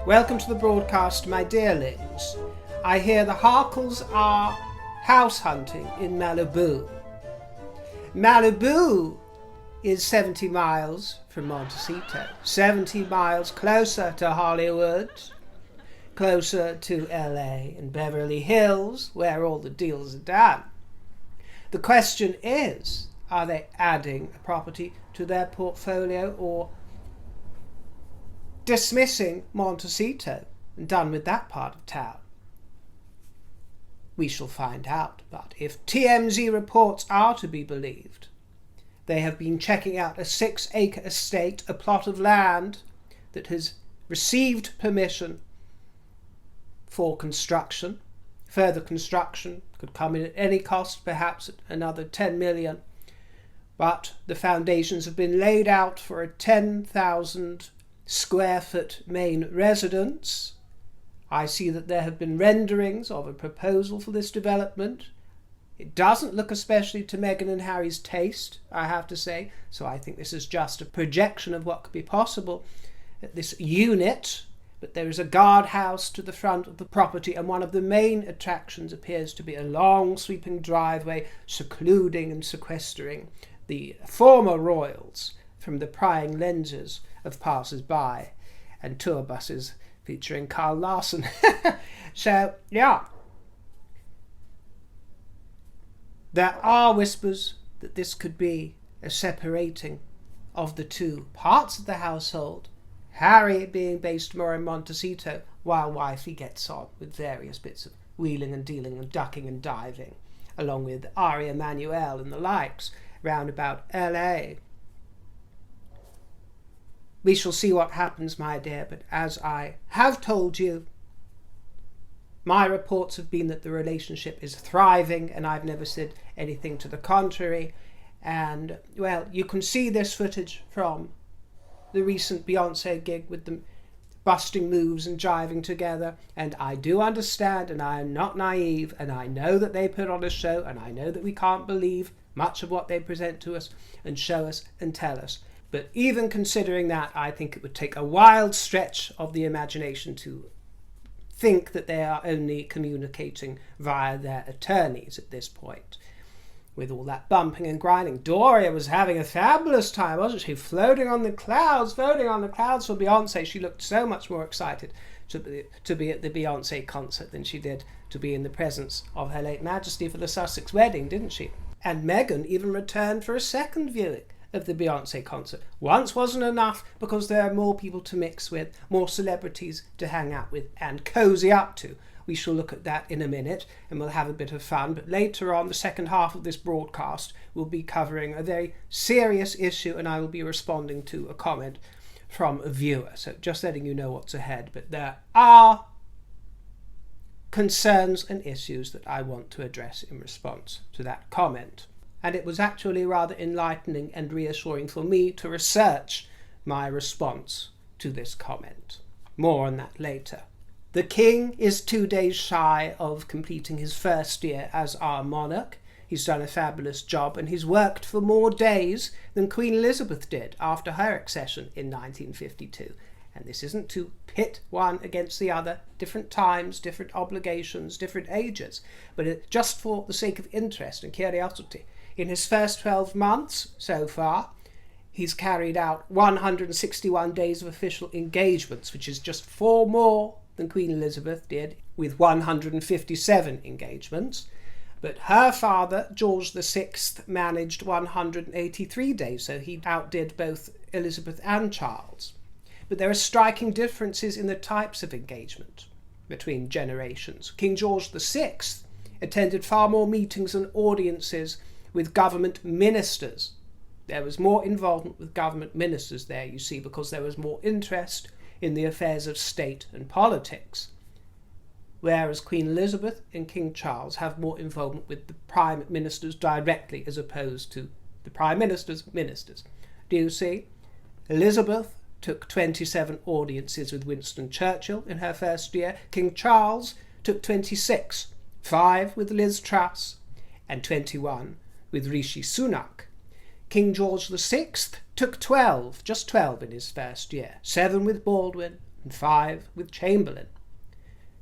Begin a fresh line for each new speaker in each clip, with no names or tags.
Welcome to the broadcast, my dearlings. I hear the Harkles are house hunting in Malibu. Malibu is 70 miles from Montecito, 70 miles closer to Hollywood, closer to LA and Beverly Hills, where all the deals are done. The question is, are they adding a property to their portfolio or dismissing Montecito and done with that part of town? We shall find out, but if TMZ reports are to be believed, they have been checking out a 6-acre estate, a plot of land that has received permission for construction. Further construction could come in at any cost, perhaps at another 10 million. But the foundations have been laid out for a 10,000 square foot main residence. I see that there have been renderings of a proposal for this development. It doesn't look especially to Meghan and Harry's taste, I have to say, so I think this is just a projection of what could be possible at this unit. But there is a guardhouse to the front of the property, and one of the main attractions appears to be a long sweeping driveway secluding and sequestering the former royals from the prying lenses of passers-by, and tour buses featuring Carl Larson. So, yeah. There are whispers that this could be a separating of the two parts of the household, Harry being based more in Montecito, while wifey gets on with various bits of wheeling and dealing and ducking and diving, along with Ari Emanuel and the likes, round about LA. We shall see what happens, my dear, but as I have told you, my reports have been that the relationship is thriving, and I've never said anything to the contrary. And, well, you can see this footage from the recent Beyoncé gig with them busting moves and jiving together, and I do understand, and I am not naive, and I know that they put on a show, and I know that we can't believe much of what they present to us and show us and tell us. But even considering that, I think it would take a wild stretch of the imagination to think that they are only communicating via their attorneys at this point. With all that bumping and grinding, Doria was having a fabulous time, wasn't she? Floating on the clouds for Beyoncé. She looked so much more excited to be at the Beyoncé concert than she did to be in the presence of Her Late Majesty for the Sussex wedding, didn't she? And Meghan even returned for a second viewing of the Beyoncé concert. Once wasn't enough because there are more people to mix with, more celebrities to hang out with and cozy up to. We shall look at that in a minute and we'll have a bit of fun. But later on, the second half of this broadcast, we'll be covering a very serious issue, and I will be responding to a comment from a viewer. So just letting you know what's ahead. But there are concerns and issues that I want to address in response to that comment. And it was actually rather enlightening and reassuring for me to research my response to this comment. More on that later. The King is 2 days shy of completing his first year as our monarch. He's done a fabulous job, and he's worked for more days than Queen Elizabeth did after her accession in 1952. And this isn't to pit one against the other, different times, different obligations, different ages, but just for the sake of interest and curiosity. In his first 12 months so far, he's carried out 161 days of official engagements, which is just 4 more than Queen Elizabeth did, with 157 engagements. But her father, George VI, managed 183 days, so he outdid both Elizabeth and Charles. But there are striking differences in the types of engagement between generations. King George VI attended far more meetings and audiences with government ministers. There was more involvement with government ministers there, you see, because there was more interest in the affairs of state and politics. Whereas Queen Elizabeth and King Charles have more involvement with the prime ministers directly as opposed to the prime minister's ministers. Do you see? Elizabeth took 27 audiences with Winston Churchill in her first year. King Charles took 26, 5 with Liz Truss and 21 with Rishi Sunak. King George VI took 12, just 12 in his first year, 7 with Baldwin, and 5 with Chamberlain.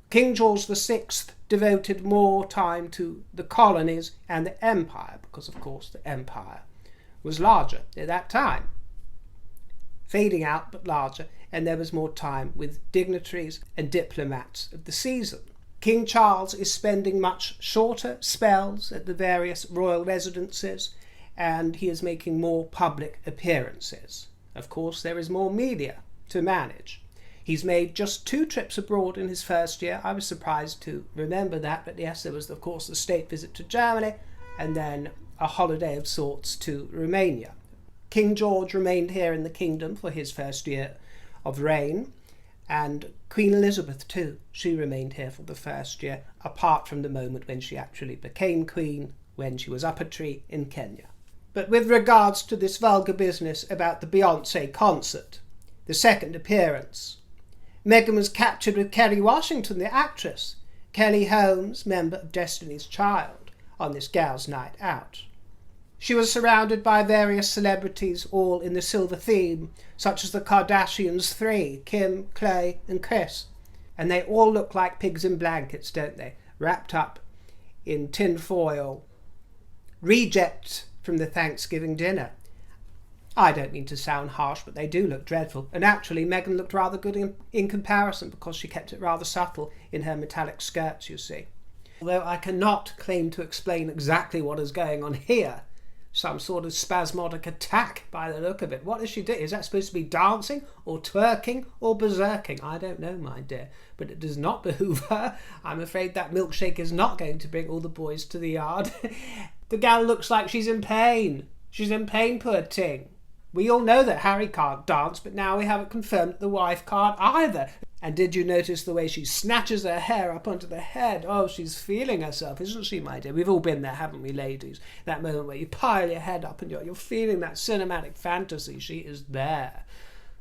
King George VI devoted more time to the colonies and the empire, because of course the empire was larger at that time. Fading out but larger, and there was more time with dignitaries and diplomats of the season. King Charles is spending much shorter spells at the various royal residences, and he is making more public appearances. Of course, there is more media to manage. He's made just 2 trips abroad in his first year. I was surprised to remember that, but yes, there was, of course, the state visit to Germany, and then a holiday of sorts to Romania. King George remained here in the kingdom for his first year of reign, and Queen Elizabeth too. She remained here for the first year, apart from the moment when she actually became queen, when she was up a tree in Kenya. But with regards to this vulgar business about the Beyoncé concert, the second appearance, Meghan was captured with Kerry Washington, the actress, Kelly Holmes, member of Destiny's Child, on this girls' night out. She was surrounded by various celebrities, all in the silver theme, such as the Kardashians 3, Kim, Khloe and Kris. And they all look like pigs in blankets, don't they? Wrapped up in tin foil. Rejects from the Thanksgiving dinner. I don't mean to sound harsh, but they do look dreadful. And actually, Meghan looked rather good in comparison, because she kept it rather subtle in her metallic skirts, you see. Although I cannot claim to explain exactly what is going on here. Some sort of spasmodic attack by the look of it. What is she doing? Is that supposed to be dancing or twerking or berserking? I don't know, my dear. But it does not behoove her. I'm afraid that milkshake is not going to bring all the boys to the yard. The gal looks like she's in pain. She's in pain, poor ting. We all know that Harry can't dance, but now we have it confirmed that the wife can't either. And did you notice the way she snatches her hair up onto the head? Oh, she's feeling herself, isn't she, my dear? We've all been there, haven't we, ladies? That moment where you pile your head up and you're feeling that cinematic fantasy. She is there.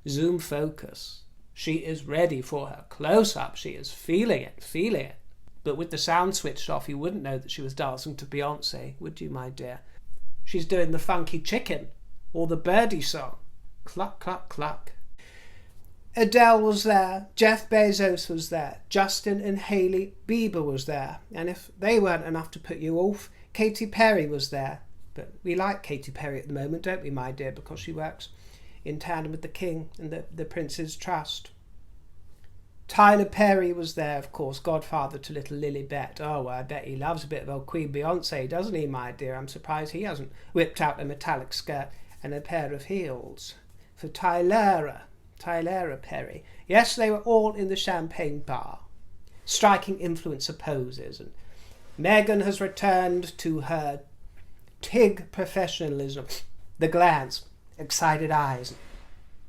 Zoom focus. She is ready for her close-up. She is feeling it. But with the sound switched off, you wouldn't know that she was dancing to Beyoncé, would you, my dear? She's doing the funky chicken, or the birdie song. Cluck, cluck, cluck. Adele was there, Jeff Bezos was there, Justin and Hailey Bieber was there, and if they weren't enough to put you off, Katy Perry was there. But we like Katy Perry at the moment, don't we, my dear, because she works in tandem with the King and the Prince's Trust. Tyler Perry was there, of course, godfather to little Lilibet. Oh, well, I bet he loves a bit of old Queen Beyoncé, doesn't he, my dear? I'm surprised he hasn't whipped out a metallic skirt and a pair of heels for Tyler Perry. Yes, they were all in the champagne bar, striking influencer poses, and Meghan has returned to her Tig professionalism, the glance, excited eyes,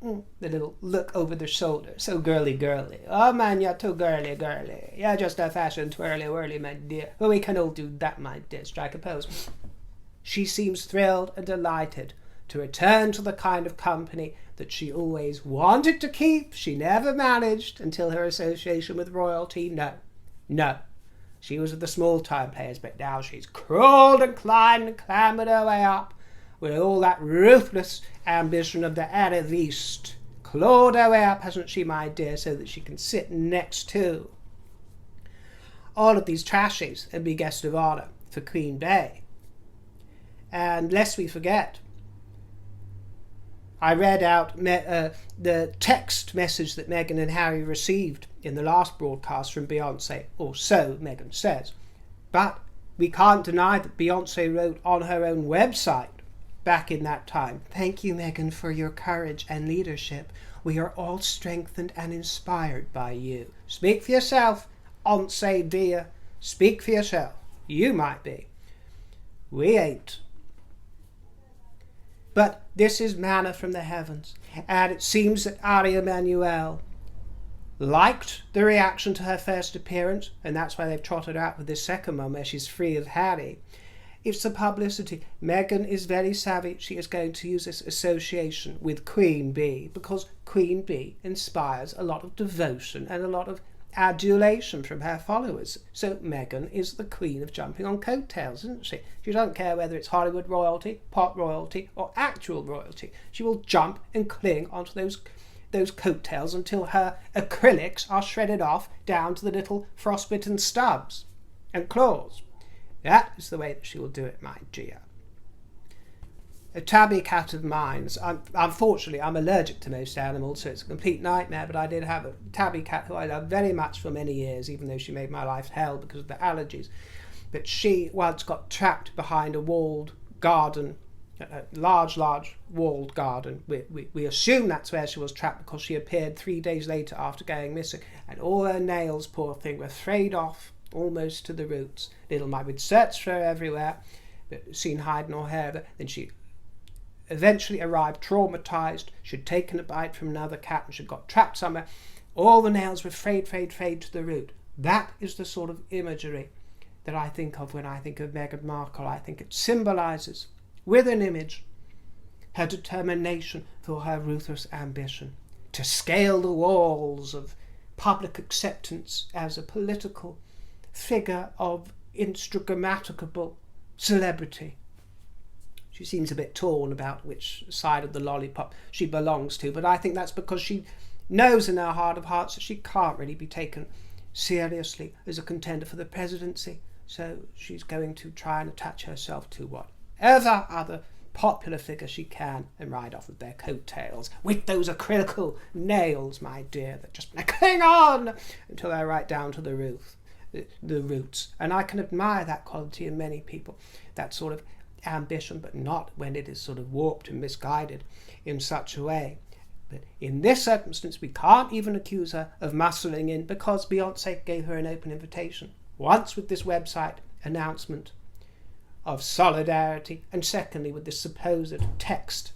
the little look over the shoulder, so girly. Oh man, you're too girly. You're just a fashion twirly, my dear. Well, we can all do that, my dear. Strike a pose. She seems thrilled and delighted to return to the kind of company that she always wanted to keep. She never managed until her association with royalty. No. She was with the small-time players, but now she's crawled and climbed and clambered her way up with all that ruthless ambition of the Arab East. Clawed her way up, hasn't she, my dear, so that she can sit next to all of these trashies and be guest of honour for Queen Bey. And lest we forget, I read out the text message that Meghan and Harry received in the last broadcast from Beyoncé, or so Meghan says. But we can't deny that Beyoncé wrote on her own website back in that time, "Thank you, Meghan, for your courage and leadership. We are all strengthened and inspired by you." Speak for yourself, Aunt dear. Speak for yourself. You might be. We ain't. But this is manna from the heavens, and it seems that Ari Emanuel liked the reaction to her first appearance, and that's why they've trotted out with this second one where she's free of Harry. It's the publicity. Meghan is very savvy. She is going to use this association with Queen Bee, because Queen Bee inspires a lot of devotion and a lot of adulation from her followers. So Meghan is the queen of jumping on coattails, isn't she? She doesn't care whether it's Hollywood royalty, pop royalty, or actual royalty. She will jump and cling onto those those coattails until her acrylics are shredded off down to the little frostbitten stubs and claws. That is the way that she will do it, my dear. A tabby cat of mine, unfortunately I'm allergic to most animals, so it's a complete nightmare, but I did have a tabby cat who I loved very much for many years, even though she made my life hell because of the allergies. But she once got trapped behind a walled garden, a large walled garden. We assume that's where she was trapped because she appeared 3 days later after going missing, and all her nails, poor thing, were frayed off almost to the roots. Little Mike would search for her everywhere, but seen hide nor hair of her. Then she eventually arrived traumatized. She'd taken a bite from another cat and she got trapped somewhere. All the nails were frayed to the root. That is the sort of imagery that I think of when I think of Meghan Markle. I think it symbolises, with an image, her determination for her ruthless ambition to scale the walls of public acceptance as a political figure of Instagrammaticable celebrity. She seems a bit torn about which side of the lollipop she belongs to, but I think that's because she knows in her heart of hearts that she can't really be taken seriously as a contender for the presidency. So she's going to try and attach herself to whatever other popular figure she can and ride off of their coattails with those acrylical nails, my dear, that just cling on until they're right down to the roots. And I can admire that quality in many people, that sort of ambition, but not when it is sort of warped and misguided in such a way. But in this circumstance, we can't even accuse her of muscling in because Beyoncé gave her an open invitation. Once with this website announcement of solidarity, and secondly with this supposed text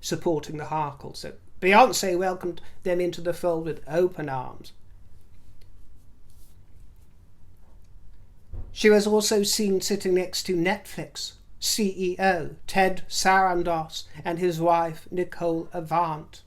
supporting the Harkles. So Beyoncé welcomed them into the fold with open arms. She was also seen sitting next to Netflix CEO Ted Sarandos and his wife Nicole Avant.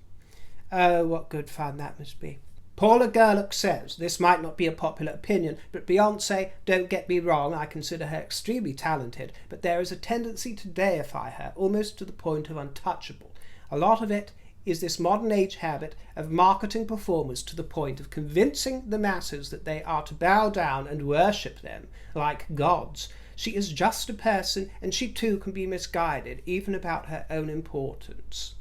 Oh, what good fun that must be. Paula Gerlach says, this might not be a popular opinion, but Beyoncé, don't get me wrong, I consider her extremely talented, but there is a tendency to deify her, almost to the point of untouchable. A lot of it is this modern age habit of marketing performers to the point of convincing the masses that they are to bow down and worship them like gods. She is just a person, and she too can be misguided, even about her own importance.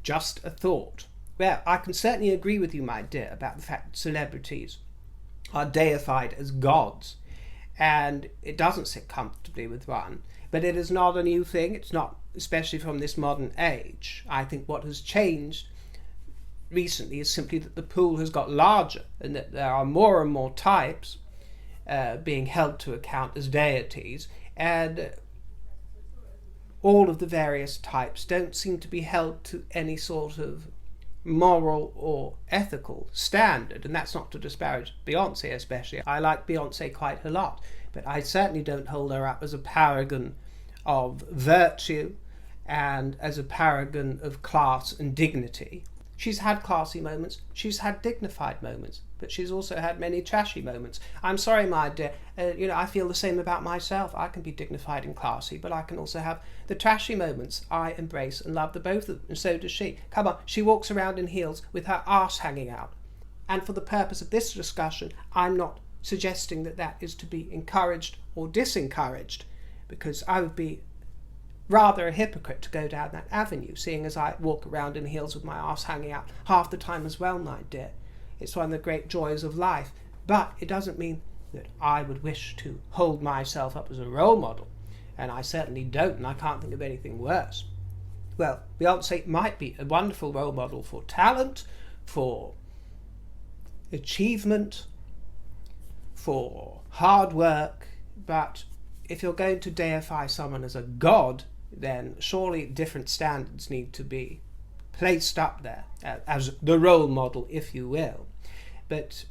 Just a thought. Well, I can certainly agree with you, my dear, about the fact that celebrities are deified as gods, and it doesn't sit comfortably with one, but it is not a new thing. It's not, especially from this modern age. I think what has changed recently is simply that the pool has got larger and that there are more and more types being held to account as deities, and all of the various types don't seem to be held to any sort of moral or ethical standard. And that's not to disparage Beyoncé especially. I like Beyoncé quite a lot, but I certainly don't hold her up as a paragon of virtue and as a paragon of class and dignity. She's had classy moments, she's had dignified moments, but she's also had many trashy moments. I'm sorry, my dear, I feel the same about myself. I can be dignified and classy, but I can also have the trashy moments. I embrace and love the both of them, and so does she. Come on, she walks around in heels with her arse hanging out. And for the purpose of this discussion, I'm not suggesting that that is to be encouraged or disencouraged, because I would be rather a hypocrite to go down that avenue, seeing as I walk around in heels with my arse hanging out half the time as well, my dear. It's one of the great joys of life, but it doesn't mean that I would wish to hold myself up as a role model, and I certainly don't, and I can't think of anything worse. Well, Beyoncé might be a wonderful role model for talent, for achievement, for hard work, but if you're going to deify someone as a god, then surely different standards need to be placed up there as the role model, if you will. But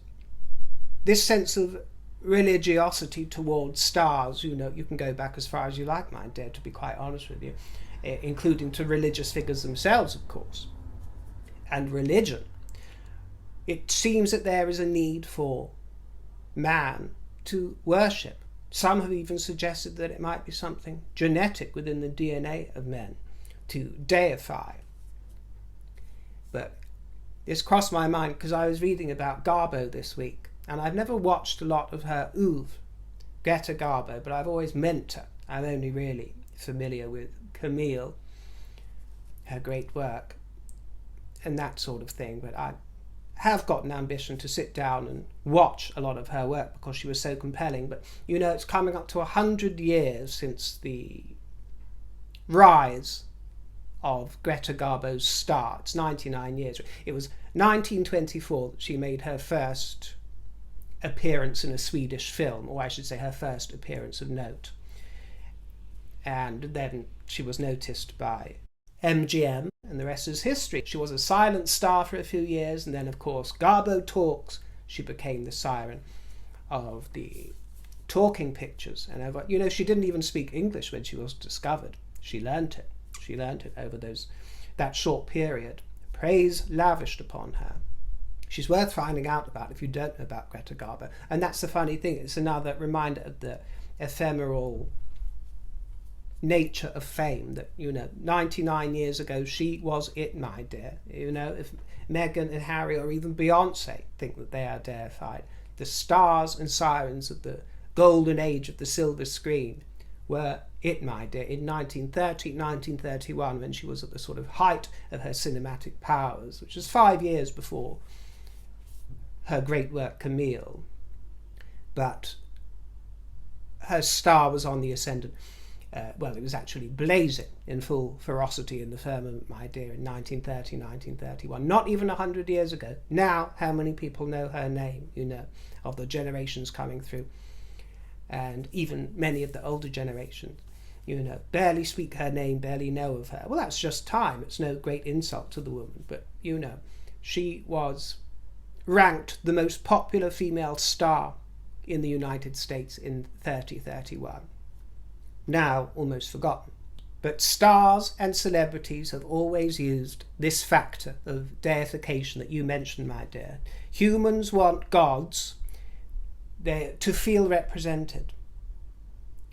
this sense of religiosity towards stars, you can go back as far as you like, my dear, to be quite honest with you, including to religious figures themselves, of course, and religion. It seems that there is a need for man to worship. Some have even suggested that it might be something genetic within the DNA of men to deify. But This crossed my mind because I was reading about Garbo this week, and I've never watched a lot of her oeuvre, Greta Garbo, but I've always meant to. I'm only really familiar with Camille, her great work, and that sort of thing, but I have got an ambition to sit down and watch a lot of her work because she was so compelling. But you know, it's coming up to 100 years since the rise of Greta Garbo's star. It's 99 years. It was 1924 that she made her first appearance in a Swedish film, or I should say her first appearance of note. And then she was noticed by MGM, and the rest is history. She was a silent star for a few years, and then of course Garbo Talks, she became the siren of the talking pictures. And you know, she didn't even speak English when she was discovered. She learnt it. She learnt it over that short period. Praise lavished upon her. She's worth finding out about if you don't know about Greta Garbo. And that's the funny thing. It's another reminder of the ephemeral nature of fame, that, you know, 99 years ago she was it, my dear. You know, if Meghan and Harry or even Beyoncé think that they are deified, the stars and sirens of the golden age of the silver screen were it, my dear, in 1930, 1931, when she was at the sort of height of her cinematic powers, which was 5 years before her great work Camille. But her star was on the ascendant. Well, it was actually blazing in full ferocity in the firmament, my dear, in 1930, 1931. Not even 100 years ago. Now, how many people know her name, you know, of the generations coming through? And even many of the older generations, you know, barely speak her name, barely know of her. Well, that's just time. It's no great insult to the woman. But, you know, she was ranked the most popular female star in the United States in 3031. Now almost forgotten. But stars and celebrities have always used this factor of deification that you mentioned, my dear. Humans want gods to feel represented,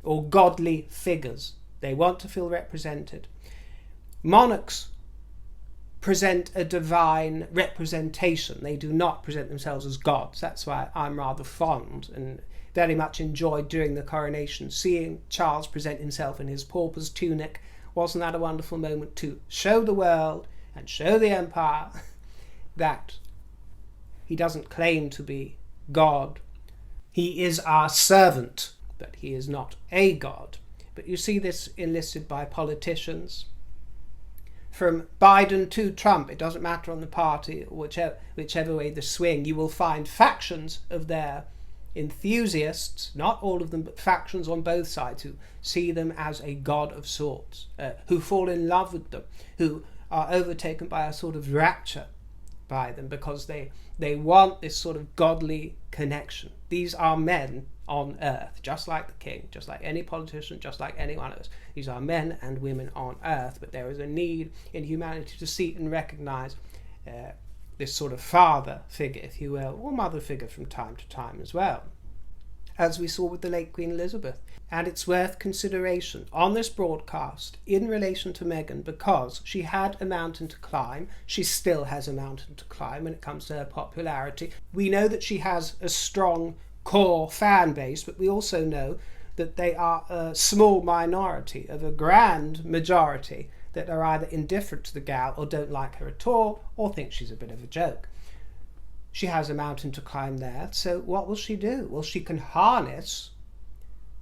or godly figures. They want to feel represented. Monarchs present a divine representation. They do not present themselves as gods. That's why I'm rather fond and very much enjoyed during the coronation seeing Charles present himself in his pauper's tunic. Wasn't that a wonderful moment to show the world and show the empire that he doesn't claim to be God. He is our servant, but he is not a god. But you see this enlisted by politicians. From Biden to Trump, it doesn't matter on the party, whichever way they swing, you will find factions of their enthusiasts, not all of them, but factions on both sides, who see them as a god of sorts, who fall in love with them, who are overtaken by a sort of rapture by them because they want this sort of godly connection. These are men on earth, just like the king, just like any politician, just like any one of us. These are men and women on earth, but there is a need in humanity to see and recognize this sort of father figure, if you will, or mother figure from time to time as well, as we saw with the late Queen Elizabeth. And it's worth consideration on this broadcast in relation to Meghan, because she had a mountain to climb. She still has a mountain to climb when it comes to her popularity. We know that she has a strong core fan base, but we also know that they are a small minority of a grand majority that are either indifferent to the gal or don't like her at all or think she's a bit of a joke. She has a mountain to climb there, so what will she do? Well, she can harness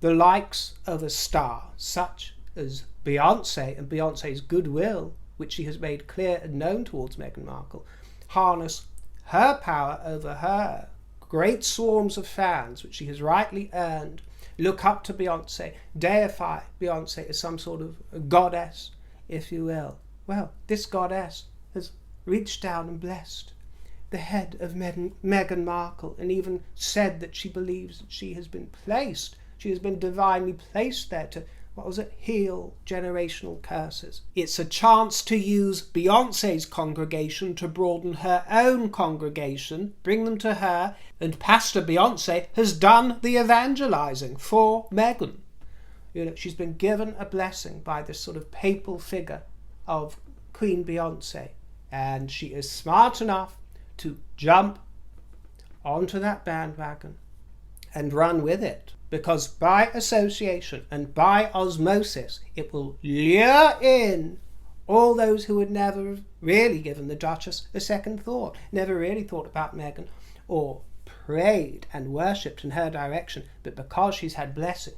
the likes of a star such as Beyoncé and Beyoncé's goodwill, which she has made clear and known towards Meghan Markle, harness her power over her great swarms of fans, which she has rightly earned, look up to Beyoncé, deify Beyoncé as some sort of goddess, if you will. Well, this goddess has reached down and blessed the head of Meghan Markle, and even said that she believes that she has been divinely placed there to, heal generational curses. It's a chance to use Beyoncé's congregation to broaden her own congregation, bring them to her, and Pastor Beyoncé has done the evangelizing for Meghan. You know, she's been given a blessing by this sort of papal figure of Queen Beyoncé, and she is smart enough to jump onto that bandwagon and run with it, because by association and by osmosis it will lure in all those who had never really given the Duchess a second thought, never really thought about Meghan or prayed and worshipped in her direction, but because she's had blessing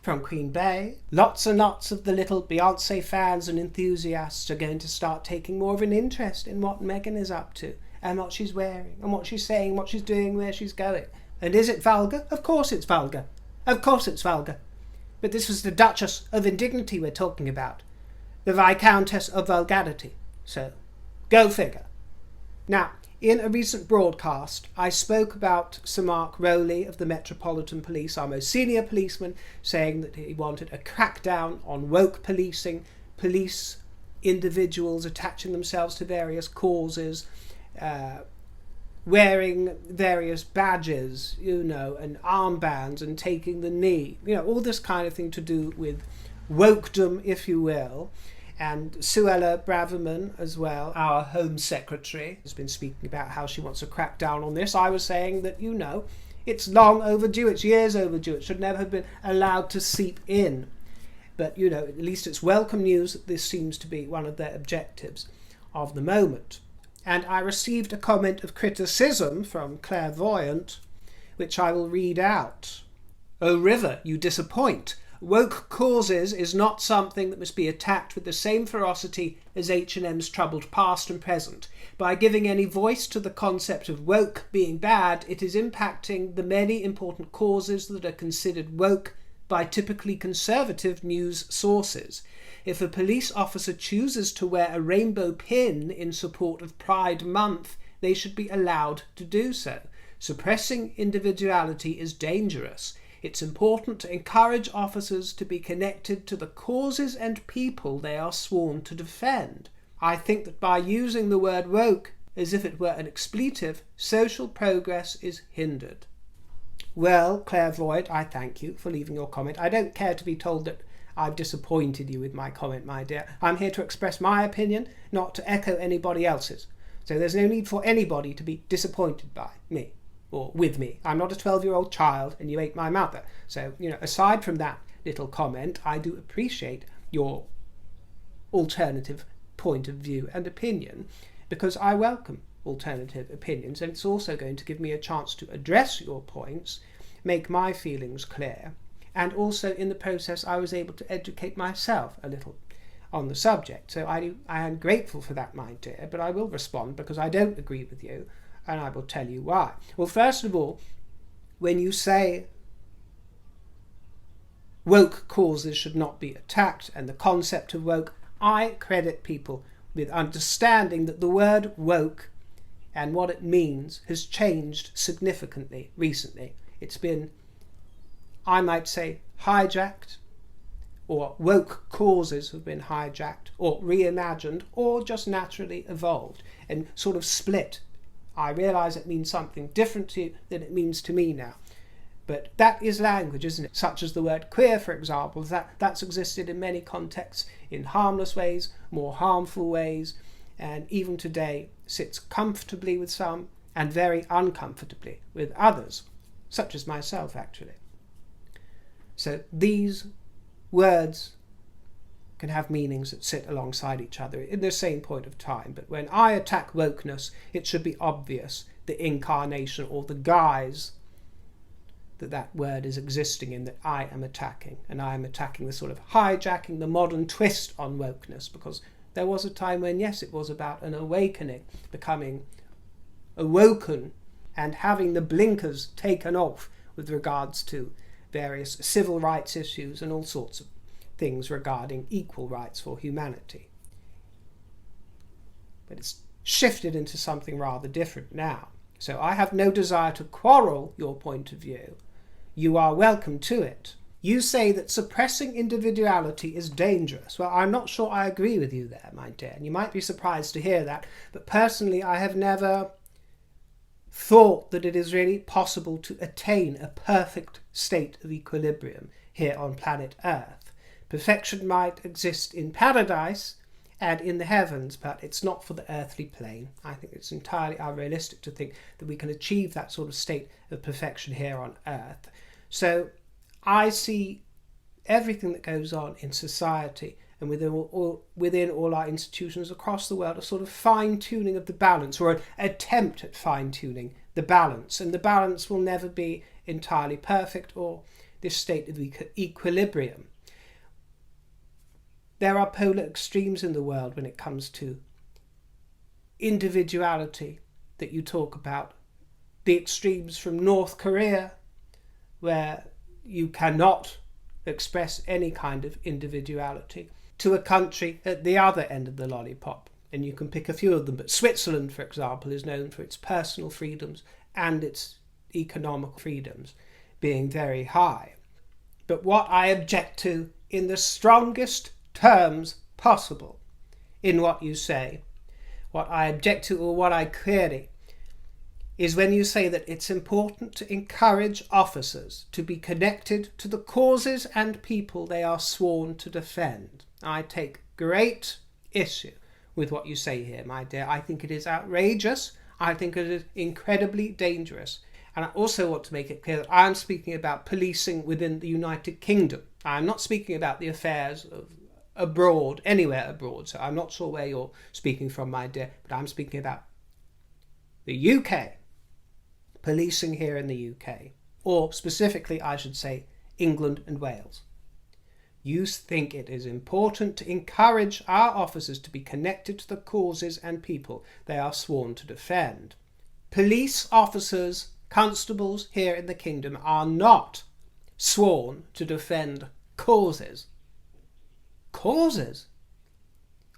from Queen Bey, lots and lots of the little Beyoncé fans and enthusiasts are going to start taking more of an interest in what Meghan is up to and what she's wearing and what she's saying, what she's doing, where she's going. And is it vulgar? Of course it's vulgar. Of course it's vulgar. But this was the Duchess of Indignity we're talking about. The Viscountess of Vulgarity. So, go figure. Now, in a recent broadcast, I spoke about Sir Mark Rowley of the Metropolitan Police, our most senior policeman, saying that he wanted a crackdown on woke policing, police individuals attaching themselves to various causes, wearing various badges, and armbands and taking the knee, all this kind of thing to do with wokedom, if you will. And Suella Braverman as well, our Home Secretary, has been speaking about how she wants to crack down on this. I was saying that, it's long overdue, it's years overdue, it should never have been allowed to seep in. But, at least it's welcome news that this seems to be one of their objectives of the moment. And I received a comment of criticism from Clairvoyant, which I will read out. "O River, you disappoint. Woke causes is not something that must be attacked with the same ferocity as H&M's troubled past and present. By giving any voice to the concept of woke being bad, it is impacting the many important causes that are considered woke by typically conservative news sources. If a police officer chooses to wear a rainbow pin in support of Pride Month, they should be allowed to do so. Suppressing individuality is dangerous. It's important to encourage officers to be connected to the causes and people they are sworn to defend. I think that by using the word woke as if it were an expletive, social progress is hindered." Well, Clairvoyant, I thank you for leaving your comment. I don't care to be told that I've disappointed you with my comment, my dear. I'm here to express my opinion, not to echo anybody else's. So there's no need for anybody to be disappointed by me or with me. I'm not a 12-year-old child and you ain't my mother. So, aside from that little comment, I do appreciate your alternative point of view and opinion, because I welcome alternative opinions, and it's also going to give me a chance to address your points, make my feelings clear, and also in the process I was able to educate myself a little on the subject. So I am grateful for that, my dear, but I will respond because I don't agree with you, and I will tell you why. Well, first of all, when you say woke causes should not be attacked and the concept of woke, I credit people with understanding that the word woke and what it means has changed significantly recently. It's been, I might say, hijacked, or woke causes have been hijacked or reimagined or just naturally evolved and sort of split. I realise it means something different to you than it means to me now. But that is language, isn't it? Such as the word queer, for example, that's existed in many contexts, in harmless ways, more harmful ways, and even today sits comfortably with some and very uncomfortably with others, such as myself, actually. So these words can have meanings that sit alongside each other in the same point of time. But when I attack wokeness, it should be obvious the incarnation or the guise that word is existing in, that I am attacking. And I am attacking the sort of hijacking, the modern twist on wokeness, because there was a time when, yes, it was about an awakening, becoming awoken and having the blinkers taken off with regards to various civil rights issues and all sorts of things regarding equal rights for humanity. But it's shifted into something rather different now. So I have no desire to quarrel your point of view. You are welcome to it. You say that suppressing individuality is dangerous. Well, I'm not sure I agree with you there, my dear, and you might be surprised to hear that, but personally I have never thought that it is really possible to attain a perfect state of equilibrium here on planet Earth. Perfection might exist in paradise, and in the heavens, but it's not for the earthly plane. I think it's entirely unrealistic to think that we can achieve that sort of state of perfection here on earth. So I see everything that goes on in society and within all our institutions across the world, a sort of fine-tuning of the balance, or an attempt at fine-tuning the balance. And the balance will never be entirely perfect, or this state of equilibrium. There are polar extremes in the world when it comes to individuality that you talk about. The extremes from North Korea, where you cannot express any kind of individuality, to a country at the other end of the lollipop. And you can pick a few of them, but Switzerland, for example, is known for its personal freedoms and its economic freedoms being very high. But what I object to in the strongest terms possible in what you say, what I object to, or what I query, is when you say that it's important to encourage officers to be connected to the causes and people they are sworn to defend. I take great issue with what you say here, my dear. I think it is outrageous. I think it is incredibly dangerous. And I also want to make it clear that I am speaking about policing within the United Kingdom. I am not speaking about the affairs of abroad, anywhere abroad. So I'm not sure where you're speaking from, my dear, but I'm speaking about the UK. Policing here in the UK, or specifically I should say England and Wales. You think it is important to encourage our officers to be connected to the causes and people they are sworn to defend. Police officers, constables here in the kingdom are not sworn to defend causes. Causes?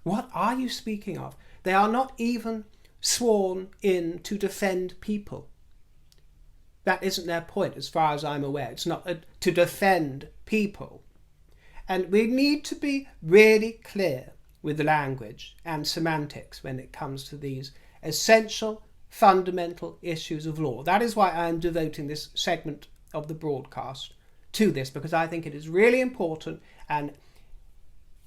What are you speaking of? They are not even sworn in to defend people. That isn't their point, as far as I'm aware. It's not to defend people. And we need to be really clear with the language and semantics when it comes to these essential, fundamental issues of law. That is why I'm devoting this segment of the broadcast to this, because I think it is really important. And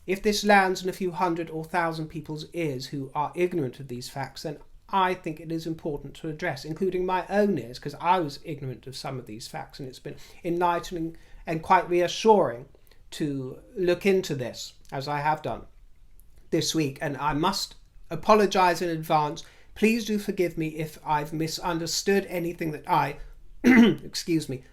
if this lands in a few hundred or thousand people's ears who are ignorant of these facts, then I think it is important to address, including my own ears, because I was ignorant of some of these facts, and it's been enlightening and quite reassuring to look into this, as I have done this week. And I must apologise in advance. Please do forgive me if I've misunderstood anything that I,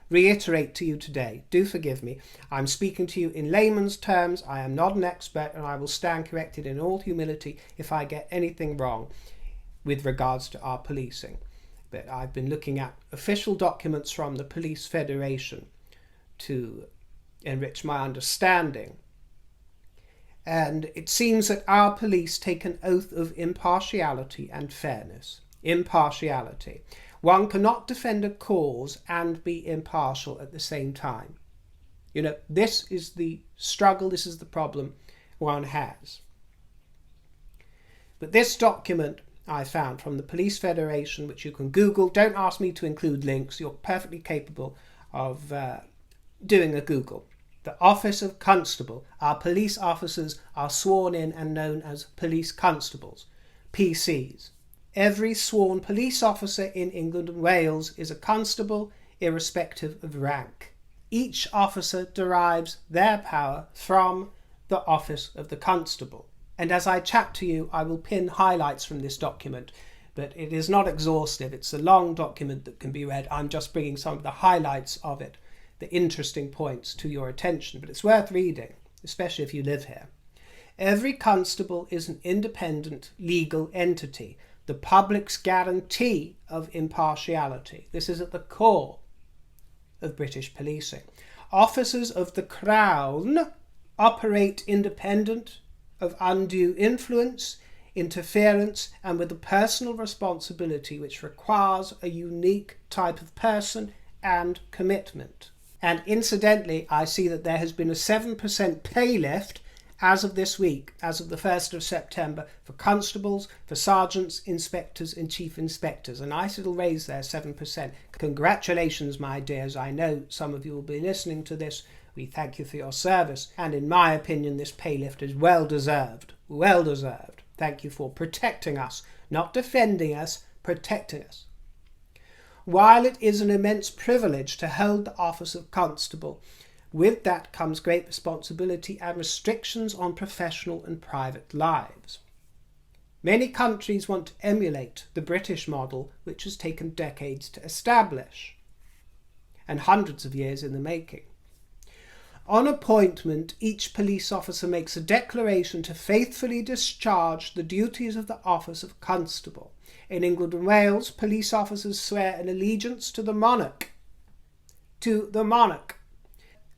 reiterate to you today. Do forgive me. I'm speaking to you in layman's terms. I am not an expert, and I will stand corrected in all humility if I get anything wrong with regards to our policing. But I've been looking at official documents from the Police Federation to enrich my understanding. And it seems that our police take an oath of impartiality and fairness. Impartiality. One cannot defend a cause and be impartial at the same time. You know, this is the struggle, this is the problem one has. But this document I found from the Police Federation, which you can Google. Don't ask me to include links. You're perfectly capable of doing a Google. The Office of Constable. Our police officers are sworn in and known as police constables, PCs. Every sworn police officer in England and Wales is a constable, irrespective of rank. Each officer derives their power from the office of the constable. And as I chat to you, I will pin highlights from this document, but it is not exhaustive. It's a long document that can be read. I'm just bringing some of the highlights of it, the interesting points, to your attention, but it's worth reading, especially if you live here. Every constable is an independent legal entity, the public's guarantee of impartiality. This is at the core of British policing. Officers of the Crown operate independent of undue influence, interference, and with a personal responsibility which requires a unique type of person and commitment. And incidentally, I see that there has been a 7% pay lift as of this week, as of the 1st of September, for constables, for sergeants, inspectors and chief inspectors. A nice little raise there, 7%. Congratulations, my dears. I know some of you will be listening to this. We thank you for your service. And in my opinion, this pay lift is well deserved. Well deserved. Thank you for protecting us, not defending us, protecting us. While it is an immense privilege to hold the office of constable, with that comes great responsibility and restrictions on professional and private lives. Many countries want to emulate the British model, which has taken decades to establish, and hundreds of years in the making. On appointment, each police officer makes a declaration to faithfully discharge the duties of the office of constable. In England and Wales, police officers swear an allegiance to the monarch. To the monarch.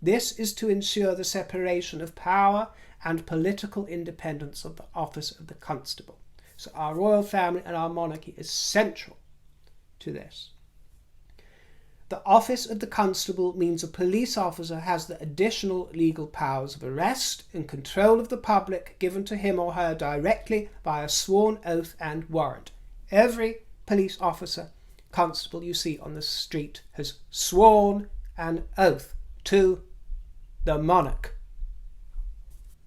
This is to ensure the separation of power and political independence of the office of the constable. So our royal family and our monarchy is central to this. The office of the constable means a police officer has the additional legal powers of arrest and control of the public given to him or her directly by a sworn oath and warrant. Every police officer, constable you see on the street has sworn an oath to the monarch.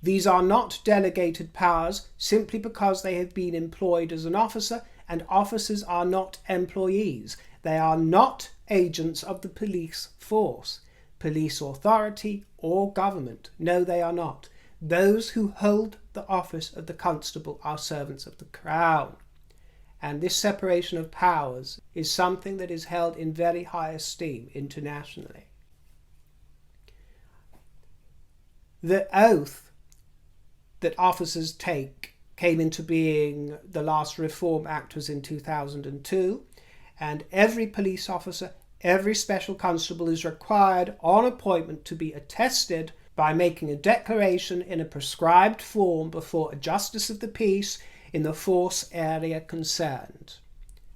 These are not delegated powers simply because they have been employed as an officer, and officers are not employees. They are not agents of the police force, police authority or government. No, they are not. Those who hold the office of the constable are servants of the crown. And this separation of powers is something that is held in very high esteem internationally. The oath that officers take came into being, the last Reform Act was in 2002, and every police officer, every special constable is required on appointment to be attested by making a declaration in a prescribed form before a justice of the peace in the force area concerned.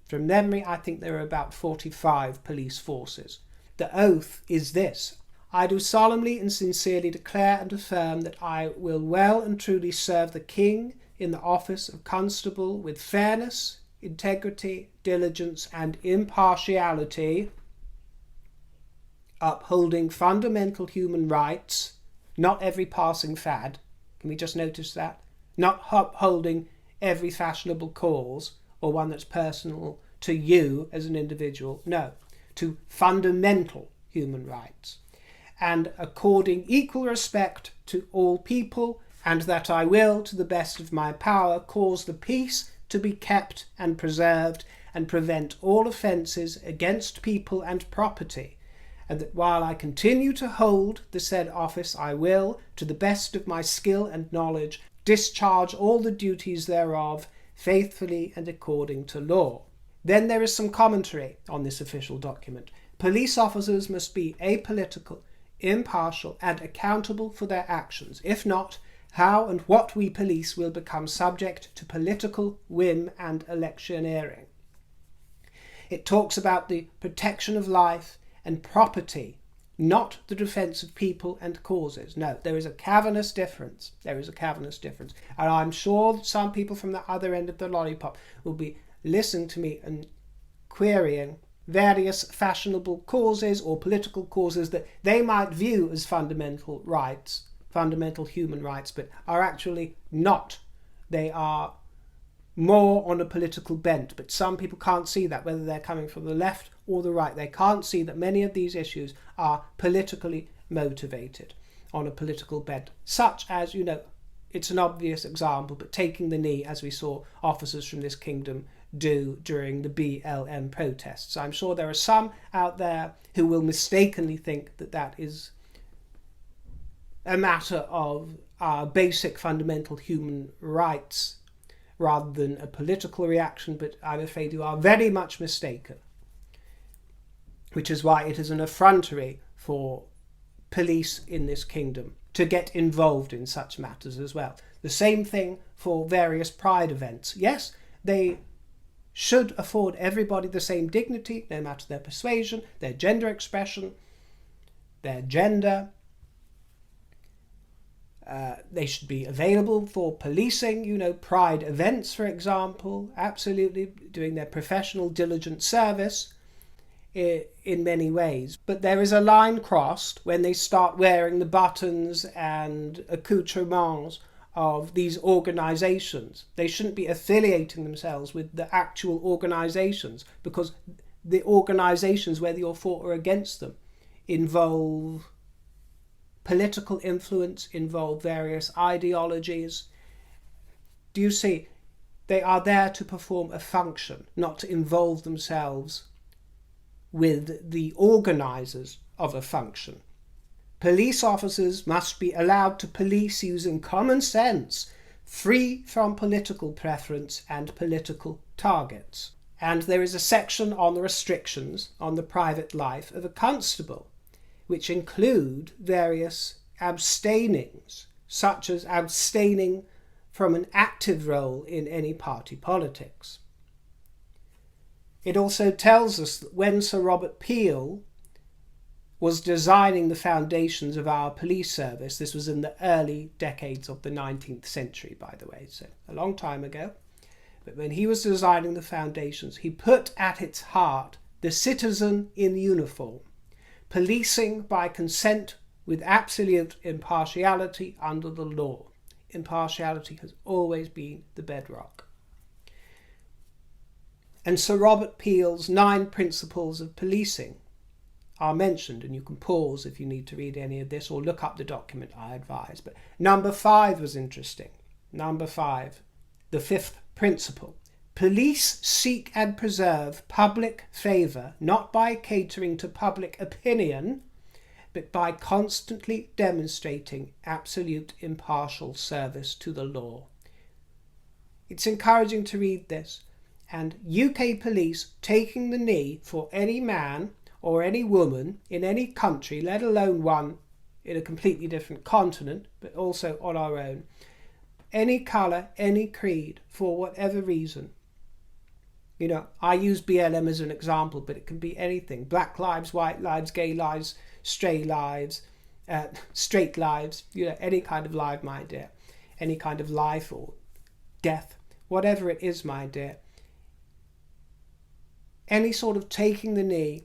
From memory, I think there are about 45 police forces. The oath is this: I do solemnly and sincerely declare and affirm that I will well and truly serve the King in the office of constable with fairness, integrity, diligence, and impartiality, upholding fundamental human rights, not every passing fad. Can we just notice that? Not upholding every fashionable cause or one that's personal to you as an individual. No, to fundamental human rights. And according equal respect to all people, and that I will, to the best of my power, cause the peace to be kept and preserved, and prevent all offences against people and property, and that while I continue to hold the said office, I will, to the best of my skill and knowledge, discharge all the duties thereof faithfully and according to law. Then there is some commentary on this official document. Police officers must be apolitical, impartial, and accountable for their actions. If not, how and what we police will become subject to political whim and electioneering. It talks about the protection of life and property, not the defence of people and causes. No, there is a cavernous difference. There is a cavernous difference. And I'm sure that some people from the other end of the lollipop will be listening to me and querying various fashionable causes or political causes that they might view as fundamental rights, fundamental human rights, but are actually not. They are more on a political bent, but some people can't see that, whether they're coming from the left or the right. They can't see that many of these issues are politically motivated on a political bent, such as, it's an obvious example, but taking the knee, as we saw officers from this kingdom do during the BLM protests. I'm sure there are some out there who will mistakenly think that that is a matter of basic fundamental human rights rather than a political reaction, but I'm afraid you are very much mistaken, which is why it is an effrontery for police in this kingdom to get involved in such matters as well. The same thing for various pride events. Yes, they should afford everybody the same dignity, no matter their persuasion, their gender expression, their gender. They should be available for policing, pride events, for example, absolutely doing their professional, diligent service in many ways. But there is a line crossed when they start wearing the buttons and accoutrements of these organisations. They shouldn't be affiliating themselves with the actual organisations, because the organisations, whether you're for or against them, involve political influence, involve various ideologies. Do you see? They are there to perform a function, not to involve themselves with the organisers of a function. Police officers must be allowed to police using common sense, free from political preference and political targets. And there is a section on the restrictions on the private life of a constable, which include various abstainings, such as abstaining from an active role in any party politics. It also tells us that when Sir Robert Peel was designing the foundations of our police service, this was in the early decades of the 19th century, by the way, so a long time ago, but when he was designing the foundations, he put at its heart the citizen in uniform, policing by consent with absolute impartiality under the law. Impartiality has always been the bedrock. And Sir Robert Peel's 9 principles of policing are mentioned, and you can pause if you need to read any of this or look up the document, I advise. But number 5 was interesting. Number 5, the 5th principle. Police seek and preserve public favour not by catering to public opinion, but by constantly demonstrating absolute impartial service to the law. It's encouraging to read this. And UK police taking the knee for any man or any woman in any country, let alone one in a completely different continent, but also on our own, any colour, any creed, for whatever reason. You know, I use BLM as an example, but it can be anything. Black lives, white lives, gay lives, straight lives, you know, any kind of life, my dear. Any kind of life or death, whatever it is, my dear. Any sort of taking the knee,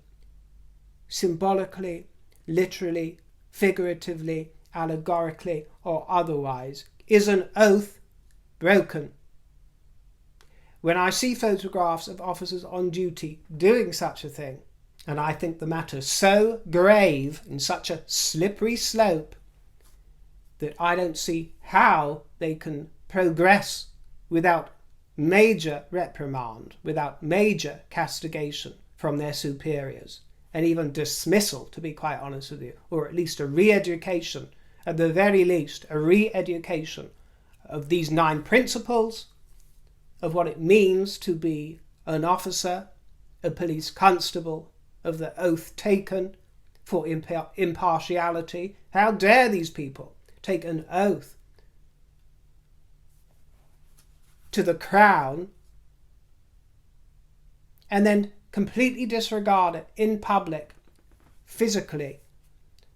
symbolically, literally, figuratively, allegorically, or otherwise, is an oath broken. When I see photographs of officers on duty doing such a thing, and I think the matter so grave and such a slippery slope that I don't see how they can progress without major reprimand, without major castigation from their superiors, and even dismissal, to be quite honest with you, or at least a re-education, at the very least, a re-education of these 9 principles, of what it means to be an officer, a police constable, of the oath taken for impartiality. How dare these people take an oath to the crown and then completely disregard it in public, physically,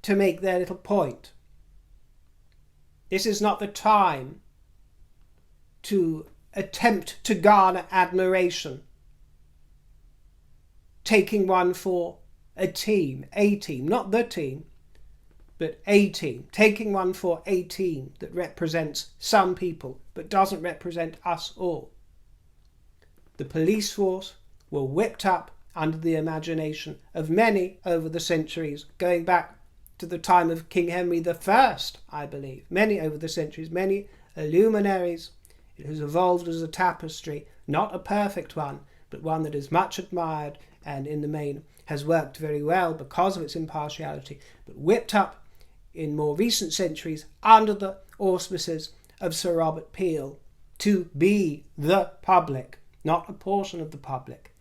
to make their little point. This is not the time to attempt to garner admiration, taking one for a team, not the team, but a team, taking one for a team that represents some people but doesn't represent us all. The police force were whipped up under the imagination of many over the centuries, going back to the time of King Henry I, I believe. Many over the centuries, many luminaries. It has evolved as a tapestry, not a perfect one, but one that is much admired and in the main has worked very well because of its impartiality, but whipped up in more recent centuries under the auspices of Sir Robert Peel to be the public, not a portion of the public.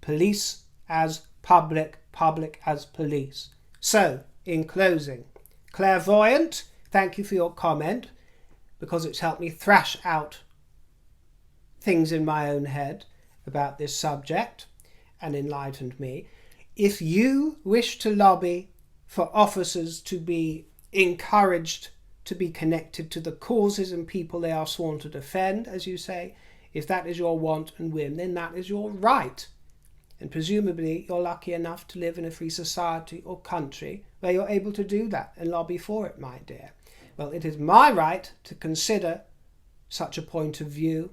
Police as public, public as police. So, in closing, clairvoyant, thank you for your comment, because it's helped me thrash out things in my own head about this subject and enlightened me. If you wish to lobby for officers to be encouraged to be connected to the causes and people they are sworn to defend, as you say, if that is your want and whim, then that is your right. And presumably you're lucky enough to live in a free society or country where you're able to do that and lobby for it, my dear. Well, it is my right to consider such a point of view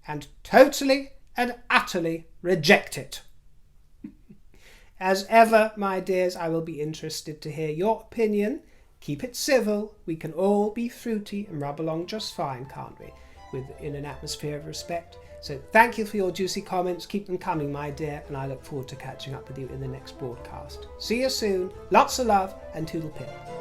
and totally and utterly reject it. As ever, my dears, I will be interested to hear your opinion. Keep it civil. We can all be fruity and rub along just fine, can't we? In an atmosphere of respect. So thank you for your juicy comments. Keep them coming, my dear, and I look forward to catching up with you in the next broadcast. See you soon. Lots of love and toodle pip.